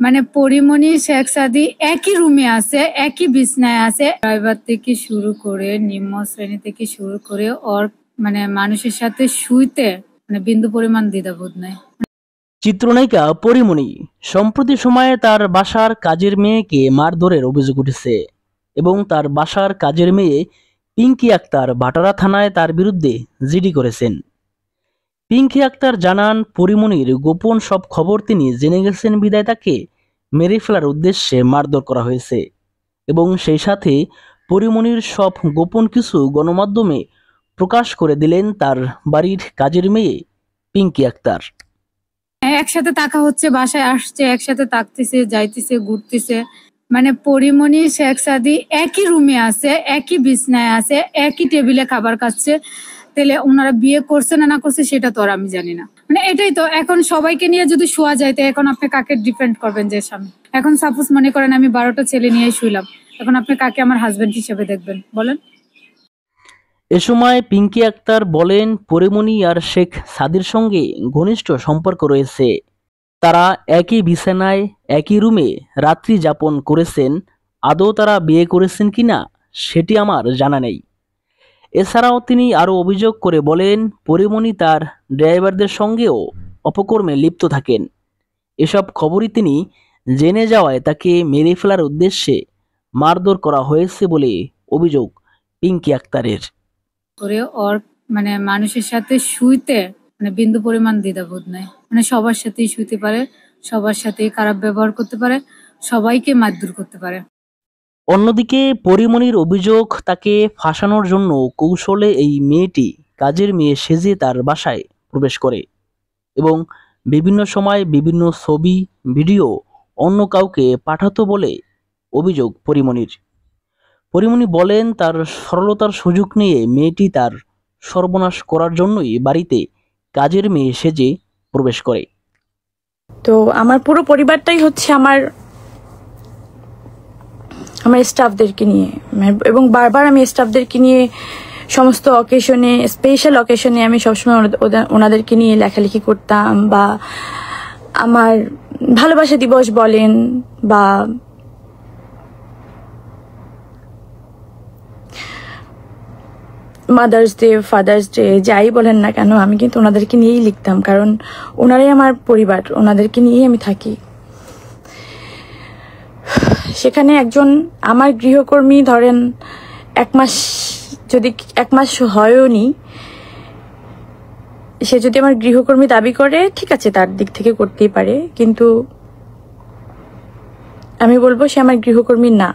মানে পরিমণি শেখ সাদি একই রুমে আছে, একই বিছনায় আছে। ড্রাইভার থেকে শুরু করে নিম্ন শ্রেণী থেকে শুরু করে ওর মানে মানুষের সাথে শুইতে মানে বিন্দু পরিমাণ দ্বিধাবোধ নাই। চিত্রনায়িকা পরিমণি সম্প্রতি সময়ে তার বাসার কাজের মেয়েকে মারধরের অভিযোগ উঠেছে এবং তার বাসার কাজের মেয়ে পিঙ্কি আক্তার ভাটারা থানায় তার বিরুদ্ধে জিডি করেছেন। পিঙ্কি আক্তার জানান, পরিমণির গোপন সব খবর তিনি জেনে গেছেন বিদায় তাকে মেরে ফেলার উদ্দেশ্যে মারধর করা হয়েছে এবং সেই সাথে পরিমণির সব গোপন কিছু গণমাধ্যমে প্রকাশ করে দিলেন তার বাড়ির কাজের মেয়ে পিঙ্কি আক্তার। একসাথে থাকা হচ্ছে, বাসায় আসছে, একসাথে থাকতেছে, যাইতেছে, ঘুরতেছে। মানে পরিমণি শেখ সাদি একই রুমে আছে, একই বিছনায় আছে, একই টেবিলে খাবার খাচ্ছে। তাহলে ওনারা বিয়ে করছে না করছে সেটা তো আর আমি জানি না। মানে এটাই তো, এখন সবাইকে নিয়ে যদি শোয়া যায় তো এখন আপনি কাকে ডিপেন্ড করবেন যে স্বামী? এখন সাপোজ মনে করেন আমি 12টা ছেলে নিয়ে শুইলাম, এখন আপনি কাকে আমার হাজবেন্ড হিসেবে দেখবেন বলেন? এ সময় পিঙ্কি আক্তার বলেন, পরিমণি আর শেখ সাদির সঙ্গে ঘনিষ্ঠ সম্পর্ক রয়েছে। তারা একই বিছানায় একই রুমে রাত্রি যাপন করেছেন। আদৌ তারা বিয়ে করেছেন কিনা সেটি আমার জানা নেই। এছাড়াও তিনি আরও অভিযোগ করে বলেন, পরিমণি তার ড্রাইভারদের সঙ্গেও অপকর্মে লিপ্ত থাকেন। এসব খবরই তিনি জেনে যাওয়ায় তাকে মেরে ফেলার উদ্দেশ্যে মারধর করা হয়েছে বলে অভিযোগ পিঙ্কি আক্তারের। করে ওর মানে মানুষের সাথে শুইতে মানে বিন্দু পরিমাণ দ্বিধাবোধ নাই। মানে সবার সাথেই শুইতে পারে, সবার সাথেই খারাপ ব্যবহার করতে পারে, সবাইকে মারধর করতে পারে। অন্যদিকে পরিমণির অভিযোগ, তাকে ফাঁসানোর জন্য কৌশলে এই মেয়েটি কাজের মেয়ে সেজে তার বাসায় প্রবেশ করে এবং বিভিন্ন সময় বিভিন্ন ছবি ভিডিও অন্য কাউকে পাঠাতো বলে অভিযোগ পরিমণির। পরিমণি বলেন, তার সরলতার সুযোগ নিয়ে মেয়েটি তার সর্বনাশ করার জন্যই বাড়িতে কাজের মেয়ে সেজে প্রবেশ করে। তো আমার পুরো পরিবারটাই হচ্ছে আমার স্টাফদেরকে নিয়ে, এবং বারবার আমি স্টাফদেরকে নিয়ে সমস্ত অকেশনে, স্পেশাল অকেশনে আমি সবসময় ওনাদেরকে নিয়ে লেখালেখি করতাম, বা আমার ভালোবাসা দিবস বলেন বা মাদার্স ডে, ফাদার্স ডে, যাই বলেন না কেন আমি কিন্তু ওনাদেরকে নিয়েই লিখতাম, কারণ ওনারাই আমার পরিবার, ওনাদেরকে নিয়েই আমি থাকি। সেখানে একজন আমার গৃহকর্মী ধরেন এক মাস হয়ওনি, সে যদি আমার গৃহকর্মী দাবি করে, ঠিক আছে, তার দিক থেকে করতেই পারে, কিন্তু আমি বলবো সে আমার গৃহকর্মী না।